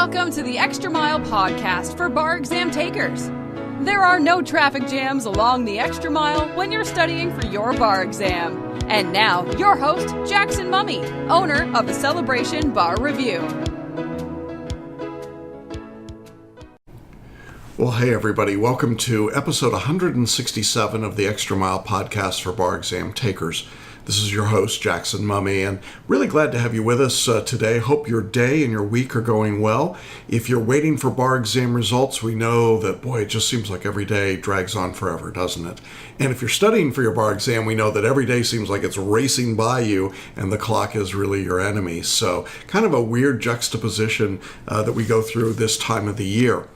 Welcome to the Extra Mile podcast for bar exam takers. There are no traffic jams along the Extra Mile when you're studying for your bar exam. And now, your host, Jackson Mummy, owner of the Celebration Bar Review. Well, hey everybody, welcome to episode 167 of the Extra Mile podcast for bar exam takers. This is your host, Jackson Mummy, and really glad to have you with us today. Hope your day and your week are going well. If you're waiting for bar exam results, we know that, boy, it just seems like every day drags on forever, doesn't it? And if you're studying for your bar exam, we know that every day seems like it's racing by you and the clock is really your enemy. So kind of a weird juxtaposition that we go through this time of the year.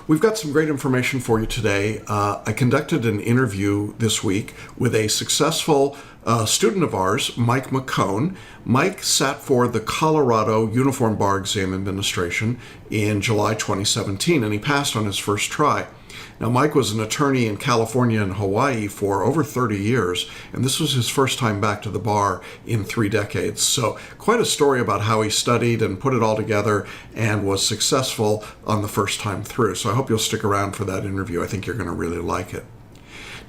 We've got some great information for you today. I conducted an interview this week with a successful student of ours, Mike McCone. Mike sat for the Colorado Uniform Bar Exam Administration in July 2017, and he passed on his first try. Now, Mike was an attorney in California and Hawaii for over 30 years, and this was his first time back to the bar in 3 decades. So quite a story about how he studied and put it all together and was successful on the first time through. So I hope you'll stick around for that interview. I think you're going to really like it.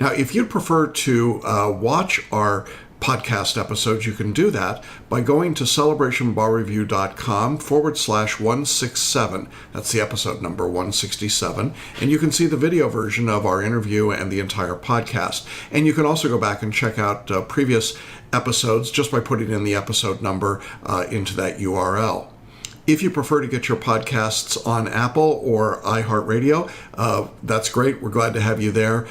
Now, if you'd prefer to watch our podcast episodes, you can do that by going to celebrationbarreview.com/167. That's the episode number 167. And you can see the video version of our interview and the entire podcast. And you can also go back and check out previous episodes just by putting in the episode number into that URL. If you prefer to get your podcasts on Apple or iHeartRadio, that's great. We're glad to have you there.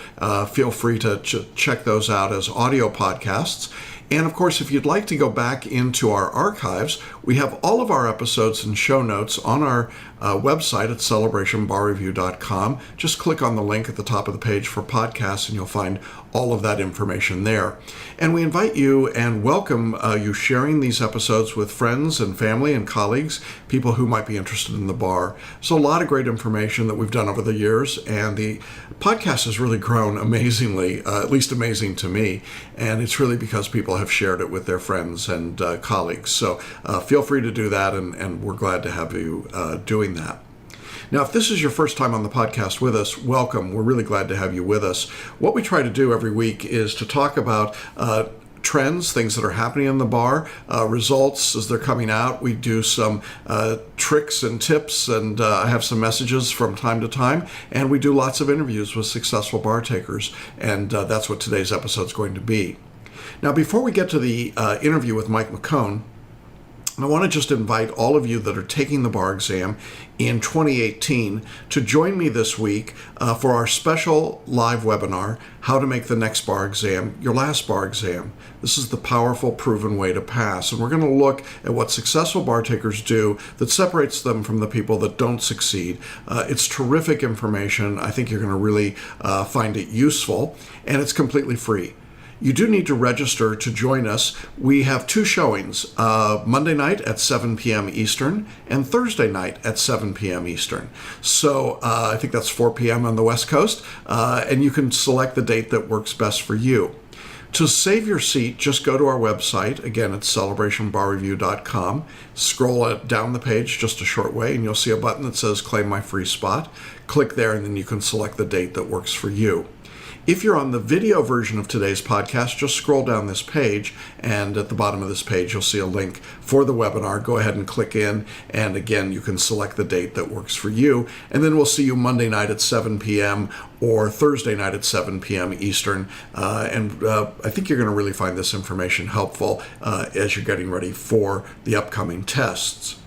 Feel free to check those out as audio podcasts. And of course, if you'd like to go back into our archives, we have all of our episodes and show notes on our website at celebrationbarreview.com. Just click on the link at the top of the page for podcasts and you'll find all of that information there. And we invite you and welcome you sharing these episodes with friends and family and colleagues, people who might be interested in the bar. So a lot of great information that we've done over the years, and the podcast has really grown amazingly, at least amazing to me, and it's really because people have shared it with their friends and colleagues. So feel free to do that, and we're glad to have you doing that. Now, if this is your first time on the podcast with us, welcome. We're really glad to have you with us. What we try to do every week is to talk about trends, things that are happening in the bar, results as they're coming out. We do some tricks and tips, and I have some messages from time to time, and we do lots of interviews with successful bar takers, and that's what today's episode is going to be. Now, before we get to the interview with Mike McCone, I want to just invite all of you that are taking the bar exam in 2018 to join me this week for our special live webinar, How to Make the Next Bar Exam Your Last Bar Exam. This is the powerful, proven way to pass. And we're going to look at what successful bar takers do that separates them from the people that don't succeed. It's terrific information. I think you're going to really find it useful, and it's completely free. You do need to register to join us. We have 2 showings, Monday night at 7 p.m. Eastern and Thursday night at 7 p.m. Eastern. So I think that's 4 p.m. on the West Coast, and you can select the date that works best for you. To save your seat, just go to our website. Again, it's celebrationbarreview.com. Scroll down the page just a short way, and you'll see a button that says Claim My Free Spot. Click there, and then you can select the date that works for you. If you're on the video version of today's podcast, just scroll down this page, and at the bottom of this page, you'll see a link for the webinar. Go ahead and click in, and again, you can select the date that works for you, and then we'll see you Monday night at 7 p.m. or Thursday night at 7 p.m. Eastern, and I think you're going to really find this information helpful as you're getting ready for the upcoming tests.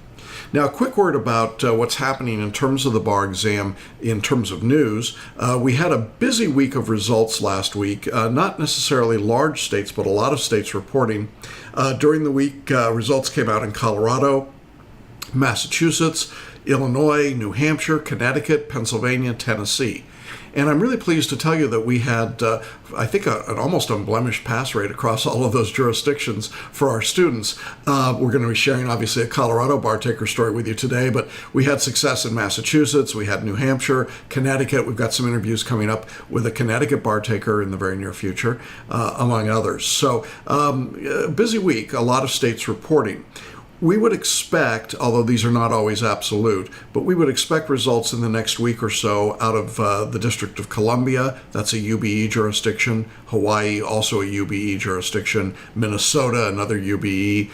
Now, a quick word about what's happening in terms of the bar exam, in terms of news. We had a busy week of results last week, not necessarily large states, but a lot of states reporting. During the week, results came out in Colorado, Massachusetts, Illinois, New Hampshire, Connecticut, Pennsylvania, Tennessee. And I'm really pleased to tell you that we had, I think, an almost unblemished pass rate across all of those jurisdictions for our students. We're going to be sharing, obviously, a Colorado bar taker story with you today, but we had success in Massachusetts, we had New Hampshire, Connecticut. We've got some interviews coming up with a Connecticut bar taker in the very near future, among others. So, busy week, a lot of states reporting. we would expect, although these are not always absolute, but we would expect results in the next week or so out of the District of Columbia. That's a UBE jurisdiction. Hawaii, also a UBE jurisdiction. Minnesota, another UBE.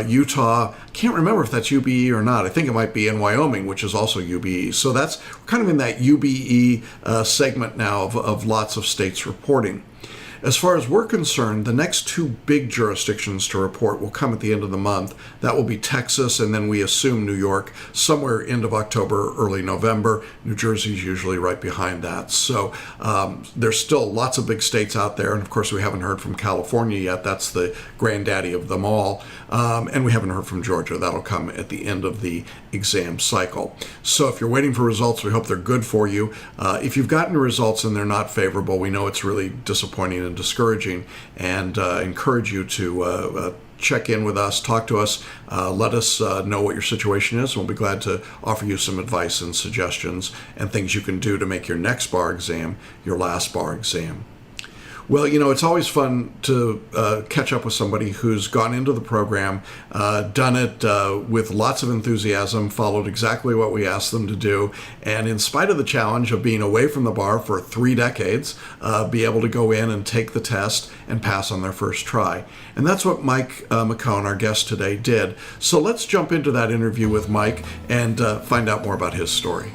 Utah, can't remember if that's UBE or not. I think it might be in Wyoming, which is also UBE. So that's kind of in that UBE segment now of lots of states reporting. As far as we're concerned, the next two big jurisdictions to report will come at the end of the month. That will be Texas, and then we assume New York, somewhere end of October, early November. New Jersey's usually right behind that. So there's still lots of big states out there, and of course we haven't heard from California yet. That's the granddaddy of them all. And we haven't heard from Georgia. That'll come at the end of the exam cycle. So if you're waiting for results, we hope they're good for you. If you've gotten results and they're not favorable, we know it's really disappointing and discouraging, and encourage you to check in with us, talk to us, let us know what your situation is, and we'll be glad to offer you some advice and suggestions and things you can do to make your next bar exam your last bar exam. Well, it's always fun to catch up with somebody who's gone into the program, done it with lots of enthusiasm, followed exactly what we asked them to do, and in spite of the challenge of being away from the bar for 3 decades, be able to go in and take the test and pass on their first try. And that's what Mike McCone, our guest today, did. So let's jump into that interview with Mike and find out more about his story.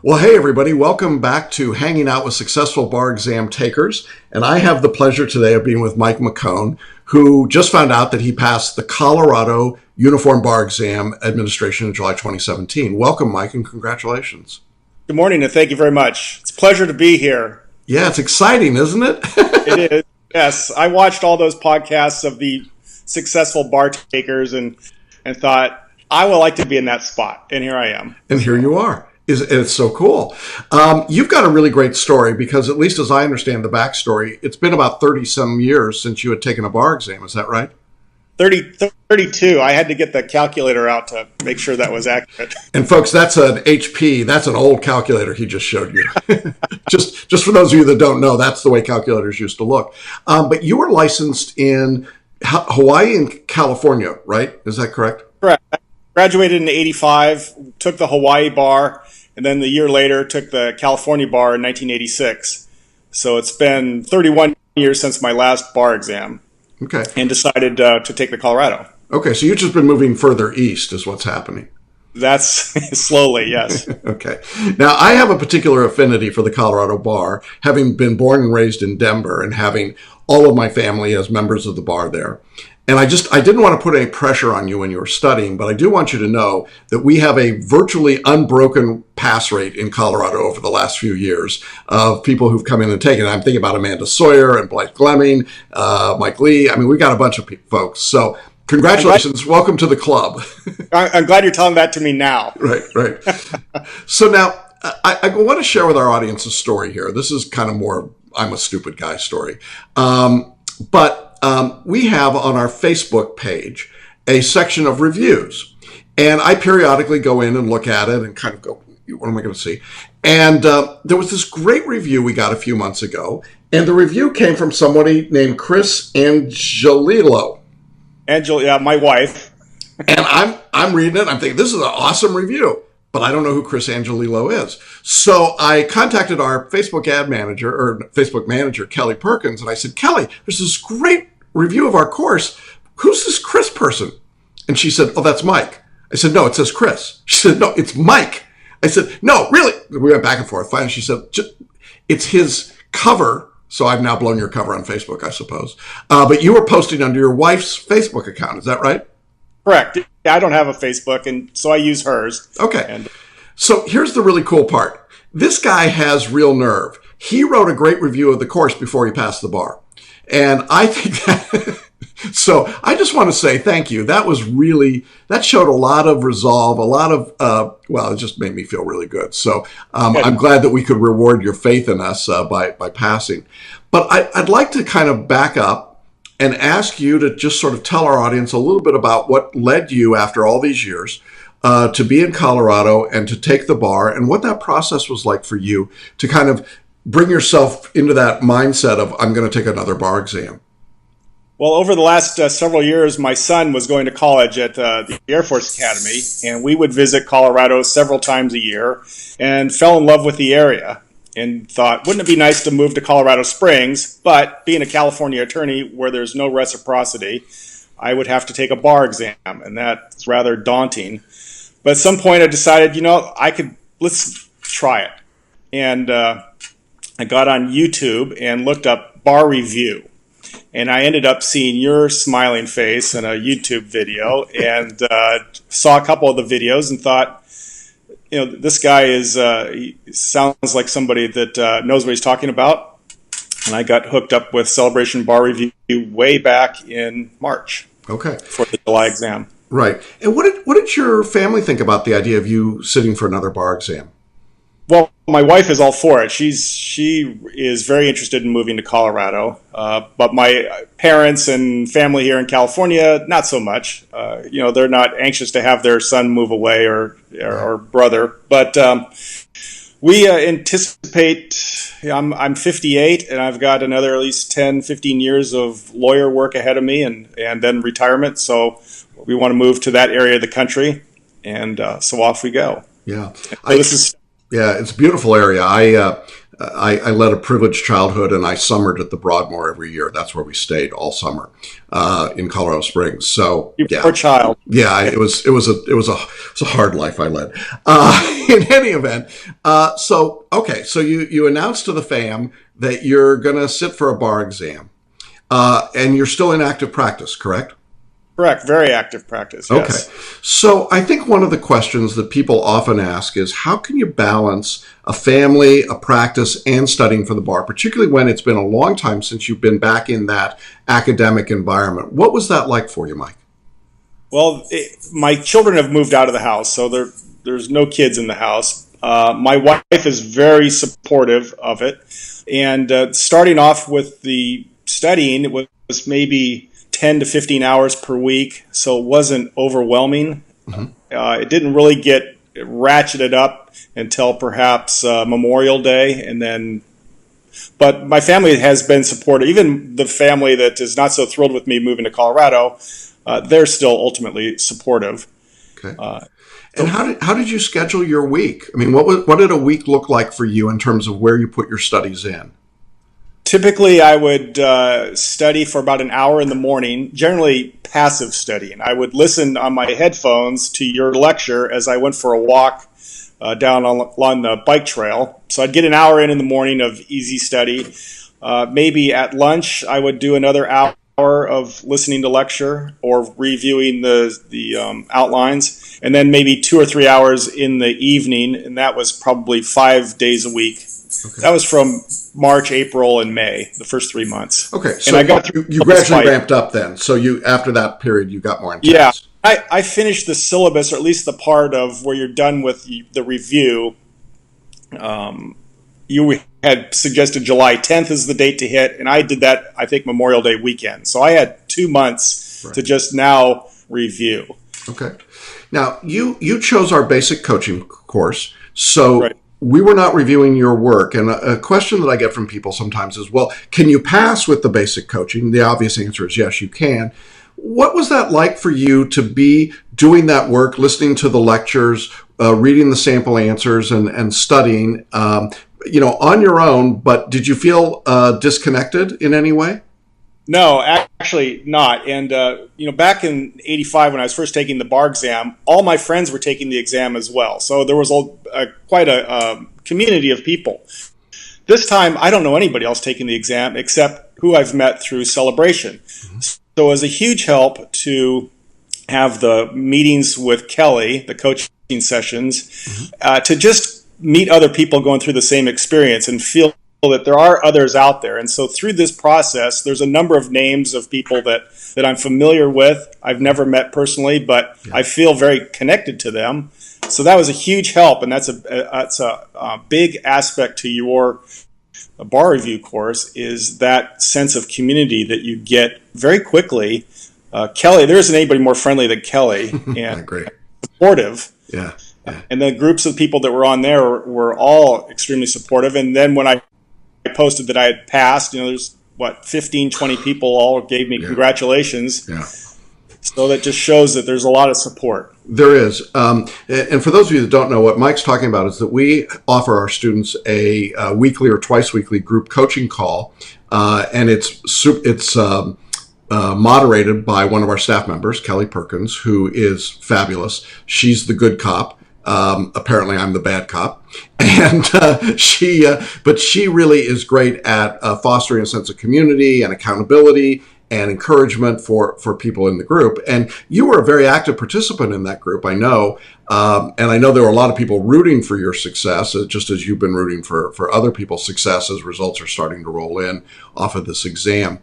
Well, hey, everybody. Welcome back to Hanging Out with Successful Bar Exam Takers. And I have the pleasure today of being with Mike McCone, who just found out that he passed the Colorado Uniform Bar Exam Administration in July 2017. Welcome, Mike, and congratulations. Good morning, and thank you very much. It's a pleasure to be here. Yeah, it's exciting, isn't it? It is. Yes. I watched all those podcasts of the successful bar takers and thought, I would like to be in that spot. And here I am. And here you are. It's so cool. You've got a really great story because, at least as I understand the backstory, it's been about 30-some years since you had taken a bar exam. Is that right? 32. I had to get the calculator out to make sure that was accurate. And folks, that's an HP. That's an old calculator he just showed you. just for those of you that don't know, that's the way calculators used to look. But you were licensed in Hawaii and California, right? Is that correct? Correct. I graduated in '85, took the Hawaii bar, and then the year later took the California bar in 1986. So it's been 31 years since my last bar exam. Okay. And decided to take the Colorado. Okay, so you've just been moving further east is what's happening. That's slowly, yes. Okay. Now, I have a particular affinity for the Colorado bar, having been born and raised in Denver and having all of my family as members of the bar there. And I didn't want to put any pressure on you when you were studying, but I do want you to know that we have a virtually unbroken pass rate in Colorado over the last few years of people who've come in and taken it. I'm thinking about Amanda Sawyer and Blythe Glemming, Mike Lee. I mean, we've got a bunch of folks. So congratulations. Welcome to the club. I'm glad you're telling that to me now. Right. So now I want to share with our audience a story here. This is kind of more I'm a stupid guy story. But we have on our Facebook page a section of reviews. And I periodically go in and look at it and kind of go, what am I going to see? And there was this great review we got a few months ago. And the review came from somebody named Chris Angelillo. Yeah, my wife. And I'm reading it. I'm thinking, this is an awesome review. But I don't know who Chris Angelillo is. So I contacted our Facebook manager, Kelly Perkins, and I said, Kelly, there's this great review of our course. Who's this Chris person? And she said, oh, that's Mike. I said, no, it says Chris. She said, no, it's Mike. I said, no, really? We went back and forth. Finally, she said, it's his cover. So I've now blown your cover on Facebook, I suppose. But you were posting under your wife's Facebook account. Is that right? Correct. Yeah, I don't have a Facebook, and so I use hers. Okay. So here's the really cool part. This guy has real nerve. He wrote a great review of the course before he passed the bar. And I think that, so I just want to say thank you. That showed a lot of resolve, a lot of, it just made me feel really good. So I'm glad that we could reward your faith in us by passing. But I'd like to kind of back up and ask you to just sort of tell our audience a little bit about what led you after all these years to be in Colorado and to take the bar, and what that process was like for you to kind of bring yourself into that mindset of, I'm going to take another bar exam. Well, over the last several years, my son was going to college at the Air Force Academy, and we would visit Colorado several times a year and fell in love with the area and thought, wouldn't it be nice to move to Colorado Springs? But being a California attorney where there's no reciprocity, I would have to take a bar exam, and that's rather daunting. But at some point I decided, let's try it. And I got on YouTube and looked up bar review. And I ended up seeing your smiling face in a YouTube video and saw a couple of the videos and thought, this guy he sounds like somebody that knows what he's talking about. And I got hooked up with Celebration Bar Review way back in March. Okay. For the July exam. Right. And what did your family think about the idea of you sitting for another bar exam? Well, my wife is all for it. She is very interested in moving to Colorado, but my parents and family here in California, not so much. They're not anxious to have their son move away or brother. But we anticipate. I'm 58, and I've got another at least 10, 15 years of lawyer work ahead of me, and then retirement. So we want to move to that area of the country, and so off we go. Yeah. Yeah, it's a beautiful area. I led a privileged childhood, and I summered at the Broadmoor every year. That's where we stayed all summer in Colorado Springs. So poor child. Yeah, it was a hard life I led. In any event, so you announced to the fam that you're going to sit for a bar exam, and you're still in active practice, correct? Correct. Very active practice. Yes. Okay. So I think one of the questions that people often ask is, how can you balance a family, a practice, and studying for the bar, particularly when it's been a long time since you've been back in that academic environment? What was that like for you, Mike? Well, my children have moved out of the house, so there's no kids in the house. My wife is very supportive of it. And starting off with the studying, it was maybe 10 to 15 hours per week, so it wasn't overwhelming. Mm-hmm. It didn't really get ratcheted up until perhaps Memorial Day, but my family has been supportive. Even the family that is not so thrilled with me moving to Colorado, they're still ultimately supportive. Okay. And how did you schedule your week? I mean, what did a week look like for you in terms of where you put your studies in? Typically, I would study for about an hour in the morning, generally passive studying. I would listen on my headphones to your lecture as I went for a walk down along the bike trail. So I'd get an hour in the morning of easy study. Maybe at lunch, I would do another hour of listening to lecture or reviewing the outlines, and then maybe 2 or 3 hours in the evening, and that was probably 5 days a week. Okay. That was from March, April, and May, the first 3 months. Okay, so and I got you gradually ramped up then. So after that period, you got more intense. Yeah, I finished the syllabus, or at least the part of where you're done with the review. You had suggested July 10th is the date to hit, and I did that, I think, Memorial Day weekend. So I had 2 months to just now review. Okay. Now, you chose our basic coaching course, so we were not reviewing your work. And a question that I get from people sometimes is, well, can you pass with the basic coaching? The obvious answer is yes, you can. What was that like for you to be doing that work, listening to the lectures, reading the sample answers and studying, on your own, but did you feel disconnected in any way? No, actually not. And, back in 85 when I was first taking the bar exam, all my friends were taking the exam as well. So there was quite a community of people. This time, I don't know anybody else taking the exam except who I've met through Celebration. Mm-hmm. So it was a huge help to have the meetings with Kelly, the coaching sessions, mm-hmm. To just meet other people going through the same experience and feel that there are others out there. And so through this process, there's a number of names of people that I'm familiar with. I've never met personally, but I feel very connected to them. So that was a huge help, and that's a big aspect to your bar review course, is that sense of community that you get very quickly. Kelly, there isn't anybody more friendly than Kelly, and supportive. Yeah. And the groups of people that were on there were all extremely supportive. And then when I posted that I had passed, there's 15, 20 people all gave me congratulations. Yeah. So that just shows that there's a lot of support. There is. And for those of you that don't know, what Mike's talking about is that we offer our students a weekly or twice weekly group coaching call. And it's moderated by one of our staff members, Kelly Perkins, who is fabulous. She's the good cop. Apparently I'm the bad cop. And but she really is great at fostering a sense of community and accountability and encouragement for people in the group. And you were a very active participant in that group, I know. And I know there were a lot of people rooting for your success, just as you've been rooting for other people's success as results are starting to roll in off of this exam.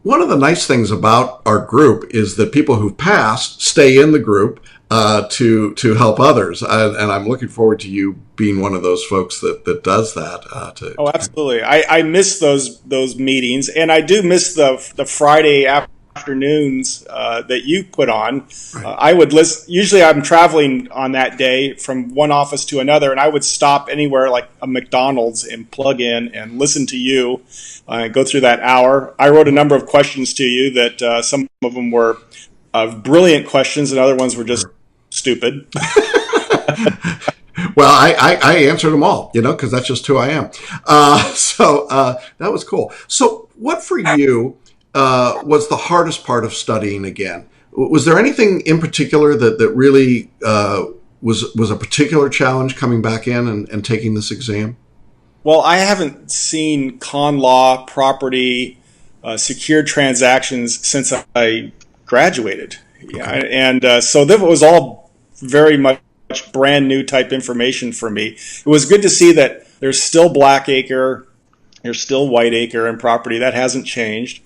One of the nice things about our group is that people who've passed stay in the group to help others. And I'm looking forward to you being one of those folks that does that. Oh, absolutely. I miss those meetings, and I do miss the Friday afternoons that you put on. Right. I would listen. Usually I'm traveling on that day from one office to another, and I would stop anywhere like a McDonald's and plug in and listen to you go through that hour. I wrote a number of questions to you that some of them were brilliant questions, and other ones were just stupid. Well, I answered them all, because that's just who I am. So that was cool. So what for you was the hardest part of studying again? Was there anything in particular that really was a particular challenge coming back in and taking this exam? Well, I haven't seen con law, property, secured transactions since I graduated. Okay. Yeah, and so that was all very much brand new type information for me. It was good to see that there's still Blackacre, there's still Whiteacre in property. That hasn't changed.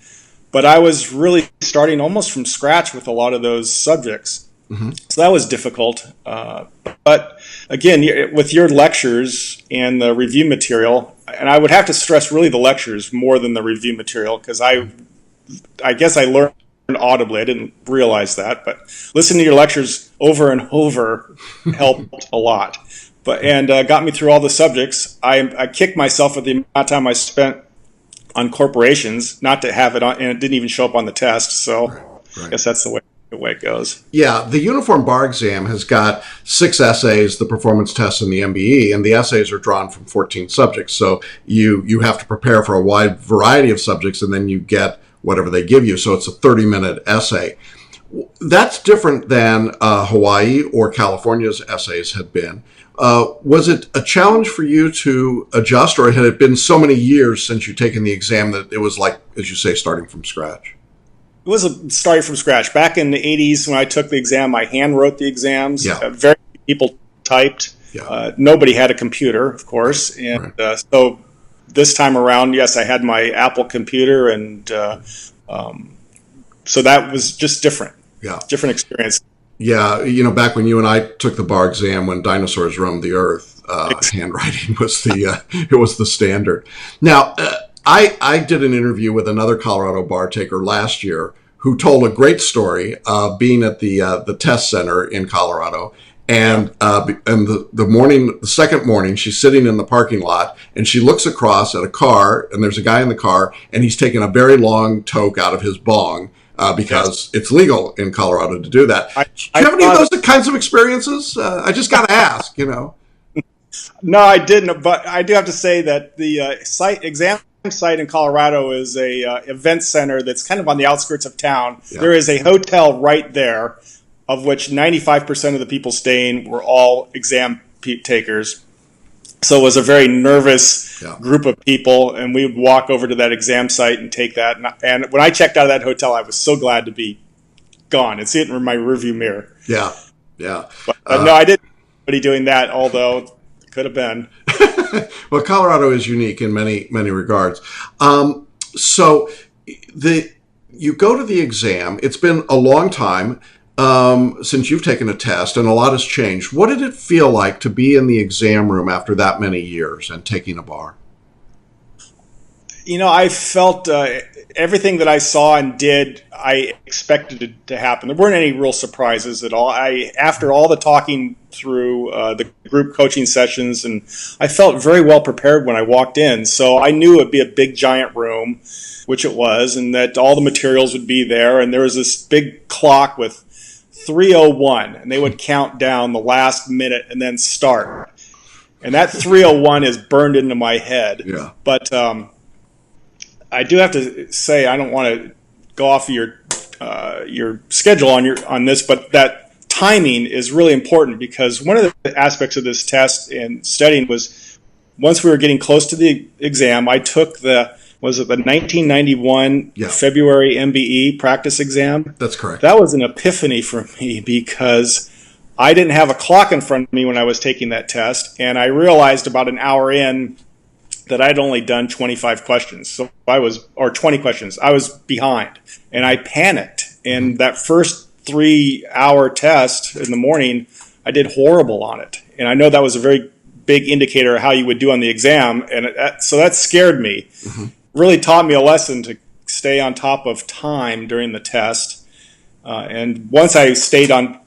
But I was really starting almost from scratch with a lot of those subjects. Mm-hmm. So that was difficult. But again, with your lectures and the review material, and I would have to stress really the lectures more than the review material, because I guess I learned audibly. I didn't realize that, but listening to your lectures over and over helped a lot. And got me through all the subjects. I kicked myself at the amount of time I spent on corporations, not to have it on, and it didn't even show up on the test. So right. I guess that's the way it goes. Yeah, the Uniform Bar Exam has got 6 essays, the performance tests, and the MBE, and the essays are drawn from 14 subjects. So you have to prepare for a wide variety of subjects, and then you get whatever they give you. So it's a 30-minute essay. That's different than Hawaii or California's essays had been. Was it a challenge for you to adjust, or had it been so many years since you'd taken the exam that it was like, as you say, starting from scratch? It was starting from scratch. Back in the 80s when I took the exam, I hand wrote the exams. Yeah. Very few people typed. Yeah. Nobody had a computer, of course. Right. And right. So this time around, yes, I had my Apple computer, and so that was just different. Yeah. Different experience. Yeah, back when you and I took the bar exam when dinosaurs roamed the earth, handwriting was the standard. Now, I did an interview with another Colorado bar taker last year who told a great story of being at the test center in Colorado. And the second morning, she's sitting in the parking lot and she looks across at a car, and there's a guy in the car, and he's taking a very long toke out of his bong because it's legal in Colorado to do that. Do you have any of those kinds of experiences? I just got to ask, No, I didn't, but I do have to say that the exam site in Colorado is a event center that's kind of on the outskirts of town. Yeah. There is a hotel right there, of which 95% of the people staying were all exam takers. So it was a very nervous group of people, and we would walk over to that exam site and take that. And when I checked out of that hotel, I was so glad to be gone and see it in my rearview mirror. Yeah, yeah. But no, I didn't anybody doing that, although it could have been. Well, Colorado is unique in many, many regards. So you go to the exam. It's been a long time since you've taken a test, and a lot has changed. What did it feel like to be in the exam room after that many years and taking a bar? I felt everything that I saw and did, I expected it to happen. There weren't any real surprises at all. After all the talking through the group coaching sessions, and I felt very well prepared when I walked in. So I knew it'd be a big, giant room. which it was, and that all the materials would be there. And there was this big clock with 3:01, and they would count down the last minute and then start. And that 3:01 is burned into my head. Yeah. But I do have to say, I don't want to go off of your schedule on this, but that timing is really important, because one of the aspects of this test and studying was, once we were getting close to the exam, I took the 1991 February MBE practice exam? That's correct. That was an epiphany for me, because I didn't have a clock in front of me when I was taking that test, and I realized about an hour in that I'd only done 25 questions. Or 20 questions. I was behind, and I panicked. And that first 3-hour test in the morning, I did horrible on it. And I know that was a very big indicator of how you would do on the exam. And so that scared me. Mm-hmm. Really taught me a lesson to stay on top of time during the test. And once I stayed on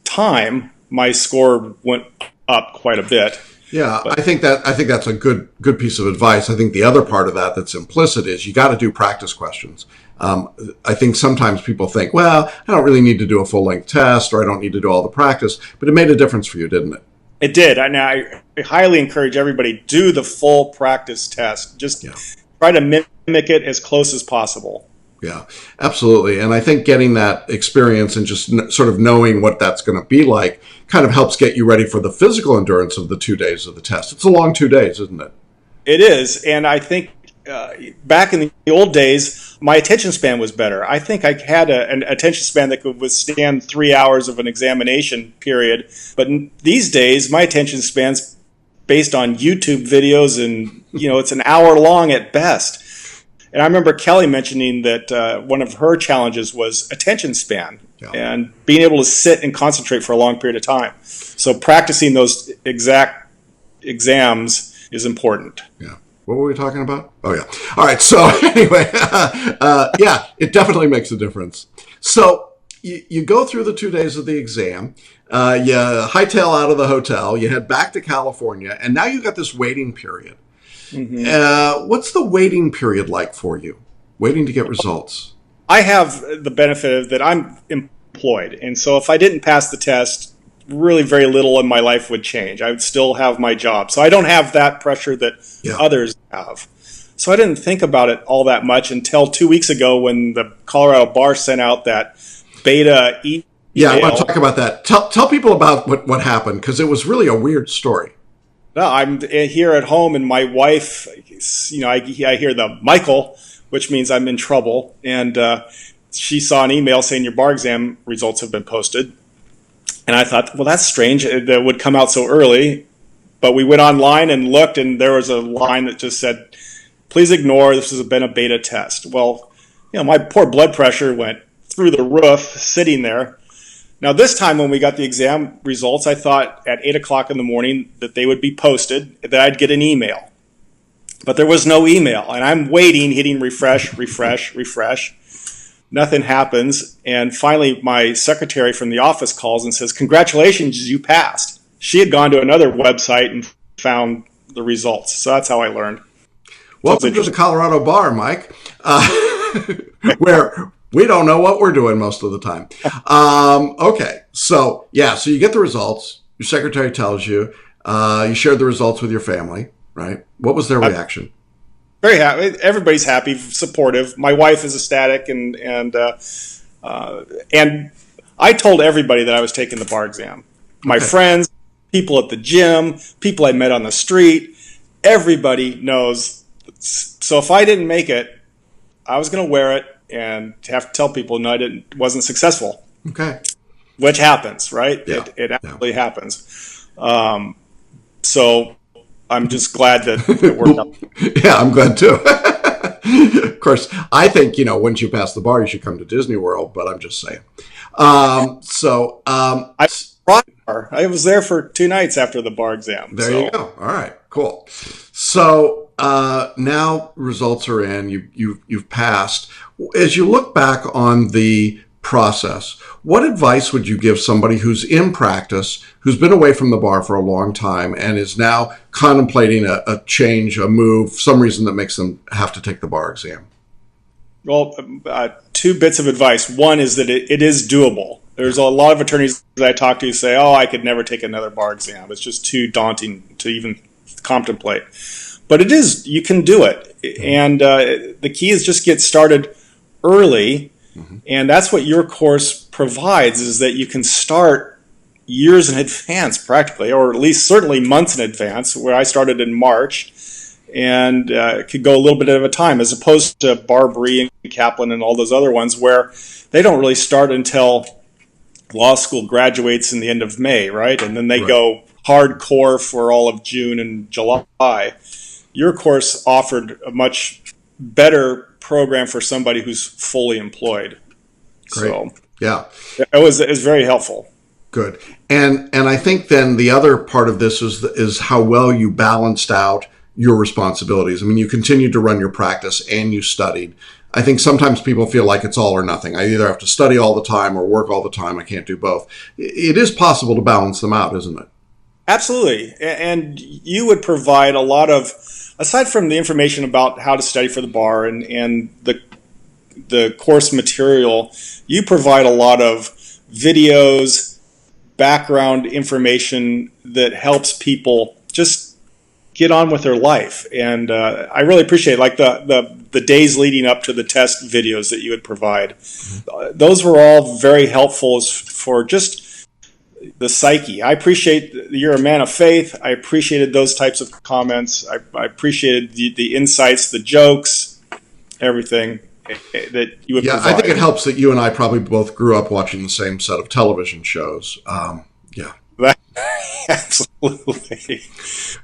time, my score went up quite a bit. Yeah, I think that's a good piece of advice. I think the other part of that that's implicit is you got to do practice questions. I think sometimes people think, well, I don't really need to do a full-length test, or I don't need to do all the practice, but it made a difference for you, didn't it? It did. I highly encourage everybody, do the full practice test. Just try to mimic it as close as possible. Yeah, absolutely. And I think getting that experience and just sort of knowing what that's going to be like kind of helps get you ready for the physical endurance of the 2 days of the test. It's a long 2 days, isn't it? It is. And I think back in the old days, my attention span was better. I think I had an attention span that could withstand 3 hours of an examination period. But these days, my attention span's based on YouTube videos, and it's an hour long at best. And I remember Kelly mentioning that one of her challenges was attention span and being able to sit and concentrate for a long period of time. So practicing those exact exams is important. Yeah. What were we talking about? Oh, yeah. All right. So anyway, it definitely makes a difference. So you go through the 2 days of the exam. You hightail out of the hotel. You head back to California. And now you got this waiting period. Mm-hmm. What's the waiting period like for you? Waiting to get results? I have the benefit of that I'm employed. And so if I didn't pass the test, really very little in my life would change. I would still have my job. So I don't have that pressure that others have. So I didn't think about it all that much until 2 weeks ago when the Colorado Bar sent out that beta email. Yeah, I want to talk about that. Tell people about what happened, because it was really a weird story. No, I'm here at home, and my wife, I hear the Michael, which means I'm in trouble. And she saw an email saying your bar exam results have been posted. And I thought, well, that's strange. That would come out so early. But we went online and looked, and there was a line that just said, please ignore, this has been a beta test. Well, my poor blood pressure went through the roof sitting there. Now, this time when we got the exam results, I thought at 8 o'clock in the morning that they would be posted, that I'd get an email. But there was no email, and I'm waiting, hitting refresh. Nothing happens, and finally my secretary from the office calls and says, congratulations, you passed. She had gone to another website and found the results, so that's how I learned. Welcome to the Colorado Bar, Mike, where we don't know what we're doing most of the time. Okay, so you get the results. Your secretary tells you. You shared the results with your family, right? What was their reaction? Very happy. Everybody's happy, supportive. My wife is ecstatic, and I told everybody that I was taking the bar exam. My friends, people at the gym, people I met on the street, everybody knows. So if I didn't make it, I was going to wear it and have to tell people, no, wasn't successful. Okay. Which happens, right? Yeah. It actually happens. So I'm just glad that it worked out. Yeah, I'm glad too. Of course, I think, once you pass the bar, you should come to Disney World, but I'm just saying. I was there for 2 nights after the bar exam. There you go. All right, cool. So now results are in. You've passed. As you look back on the process, what advice would you give somebody who's in practice, who's been away from the bar for a long time, and is now contemplating a change, a move, some reason that makes them have to take the bar exam? Well, two bits of advice. One is that it is doable. There's a lot of attorneys that I talk to who say, "Oh, I could never take another bar exam. It's just too daunting to even contemplate." But it is. You can do it, and the key is just get started early, and that's what your course provides. Is that you can start years in advance, practically, or at least certainly months in advance. Where I started in March, and could go a little bit at a time, as opposed to Barbary and Kaplan and all those other ones where they don't really start until law school graduates in the end of May, right? And then they go hardcore for all of June and July. Your course offered a much better program for somebody who's fully employed. Great. So yeah, it was very helpful. Good. And I think then the other part of this is how well you balanced out your responsibilities. I mean, you continued to run your practice and you studied. I think sometimes people feel like it's all or nothing. I either have to study all the time or work all the time. I can't do both. It is possible to balance them out, isn't it? Absolutely. And you would provide a lot of, aside from the information about how to study for the bar and the course material, you provide a lot of videos, background information that helps people just get on with their life. And I really appreciate like the days leading up to the test videos that you would provide. Those were all very helpful for just the psyche. I appreciate you're a man of faith. I appreciated those types of comments. I appreciated the insights, the jokes, everything that you would provide. I think it helps that you and I probably both grew up watching the same set of television shows. Absolutely.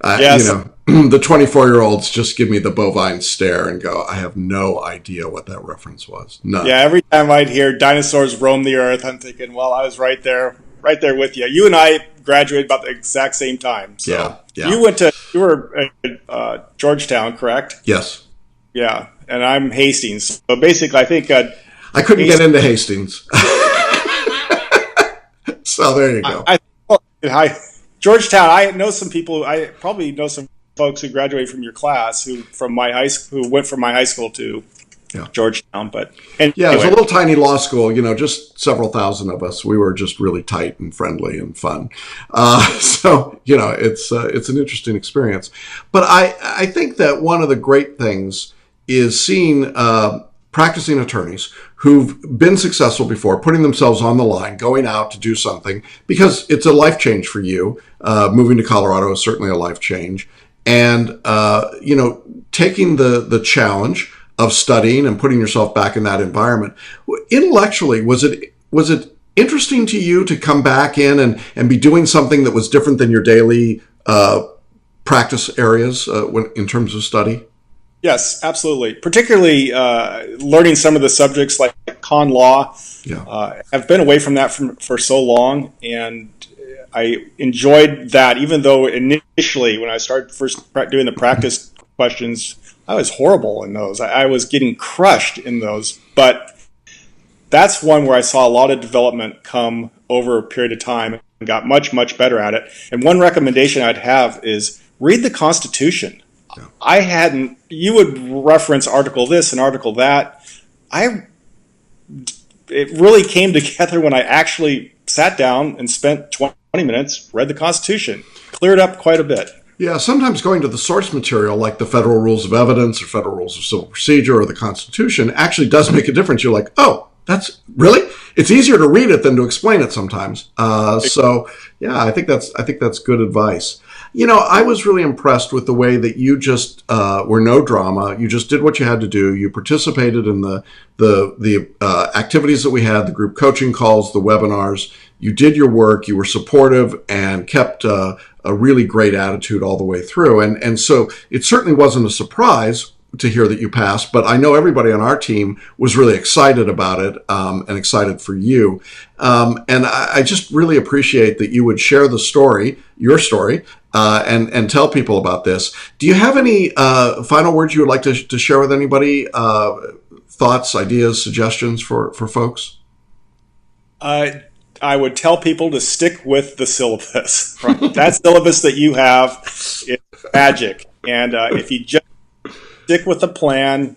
Yes. The 24-year-olds just give me the bovine stare and go, I have no idea what that reference was. None. Yeah, every time I'd hear dinosaurs roam the earth, I'm thinking, well, I was right there with you. You and I graduated about the exact same time. So yeah. You were at Georgetown, correct? Yes. Yeah, and I'm Hastings. So basically, I think I couldn't get into Hastings. So there you go. Georgetown. I know some people. I probably know some folks who graduated from your class who went from my high school to Georgetown. But anyway. Yeah, it was a little tiny law school. Just several thousand of us. We were just really tight and friendly and fun. So it's an interesting experience. But I think that one of the great things is seeing practicing attorneys who've been successful before, putting themselves on the line, going out to do something, because it's a life change for you. Moving to Colorado is certainly a life change. And, taking the challenge of studying and putting yourself back in that environment. Intellectually, was it interesting to you to come back in and be doing something that was different than your daily practice areas in terms of study? Yes, absolutely. Particularly learning some of the subjects like con law. Yeah. I've been away from that for so long, and I enjoyed that, even though initially when I started first doing the practice questions, I was horrible in those. I was getting crushed in those. But that's one where I saw a lot of development come over a period of time and got much, much better at it. And one recommendation I'd have is read the Constitution. You would reference article this and article that. It really came together when I actually sat down and spent 20 minutes, read the Constitution, cleared up quite a bit. Yeah, sometimes going to the source material like the Federal Rules of Evidence or Federal Rules of Civil Procedure or the Constitution actually does make a difference. You're like, oh, that's really? It's easier to read it than to explain it sometimes. So yeah, I think that's good advice. I was really impressed with the way that you just were no drama. You just did what you had to do. You participated in the activities that we had, the group coaching calls, the webinars. You did your work. You were supportive and kept a really great attitude all the way through. And so it certainly wasn't a surprise to hear that you passed, but I know everybody on our team was really excited about it and excited for you. And I just really appreciate that you would share your story, and tell people about this. Do you have any final words you would like to share with anybody? Thoughts, ideas, suggestions for folks? I would tell people to stick with the syllabus. Right? That syllabus that you have is magic. And if you just stick with the plan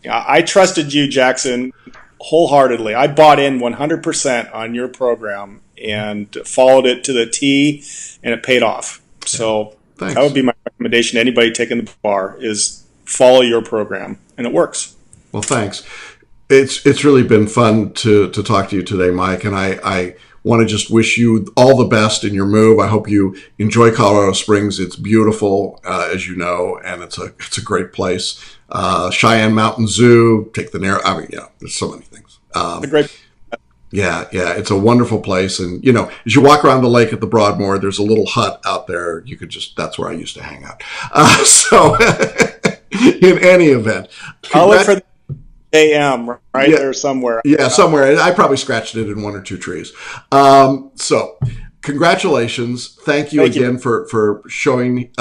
I trusted you, Jackson, wholeheartedly. I bought in 100% on your program and followed it to the T, and it paid off. So Thanks. That would be my recommendation to anybody taking the bar is follow your program, and it works. Well, thanks. It's really been fun to talk to you today, Mike, and I want to just wish you all the best in your move. I hope you enjoy Colorado Springs. It's beautiful, as you know, and it's a great place. Cheyenne Mountain Zoo, take the narrow. I mean, yeah, there's so many things. It's a great. Yeah, it's a wonderful place, and as you walk around the lake at the Broadmoor, there's a little hut out there. You could that's where I used to hang out. So, in any event, I'll look for the AM right there somewhere. Yeah, somewhere. I probably scratched it in one or two trees. So, congratulations! Thank you again for showing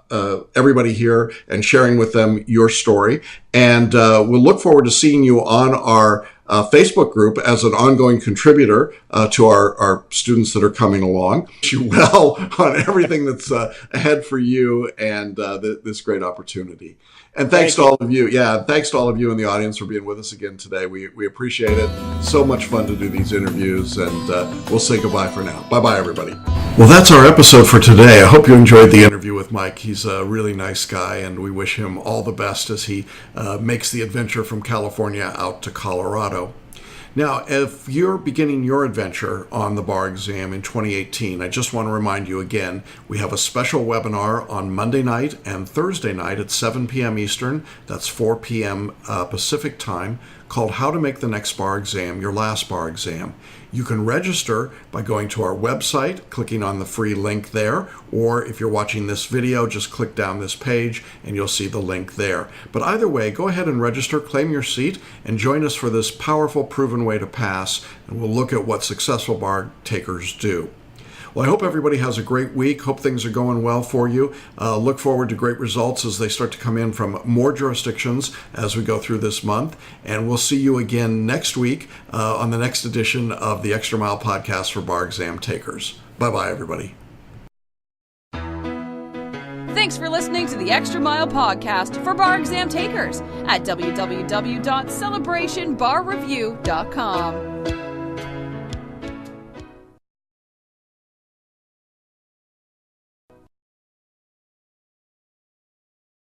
everybody here and sharing with them your story. And we'll look forward to seeing you on our Facebook group as an ongoing contributor to our students that are coming along. Wish you well on everything that's ahead for you and this great opportunity. And thanks to all of you. Yeah, thanks to all of you in the audience for being with us again today. We appreciate it. So much fun to do these interviews, and we'll say goodbye for now. Bye-bye, everybody. Well, that's our episode for today. I hope you enjoyed the interview with Mike. He's a really nice guy, and we wish him all the best as he makes the adventure from California out to Colorado. Now, if you're beginning your adventure on the bar exam in 2018, I just want to remind you again, we have a special webinar on Monday night and Thursday night at 7 p.m. Eastern, that's 4 p.m. Pacific time, called How to Make the Next Bar Exam Your Last Bar Exam. You can register by going to our website, clicking on the free link there, or if you're watching this video, just click down this page and you'll see the link there. But either way, go ahead and register, claim your seat, and join us for this powerful, proven way to pass, and we'll look at what successful bar takers do. Well, I hope everybody has a great week. Hope things are going well for you. Look forward to great results as they start to come in from more jurisdictions as we go through this month. And we'll see you again next week on the next edition of the Extra Mile Podcast for Bar Exam Takers. Bye-bye, everybody. Thanks for listening to the Extra Mile Podcast for Bar Exam Takers at www.celebrationbarreview.com.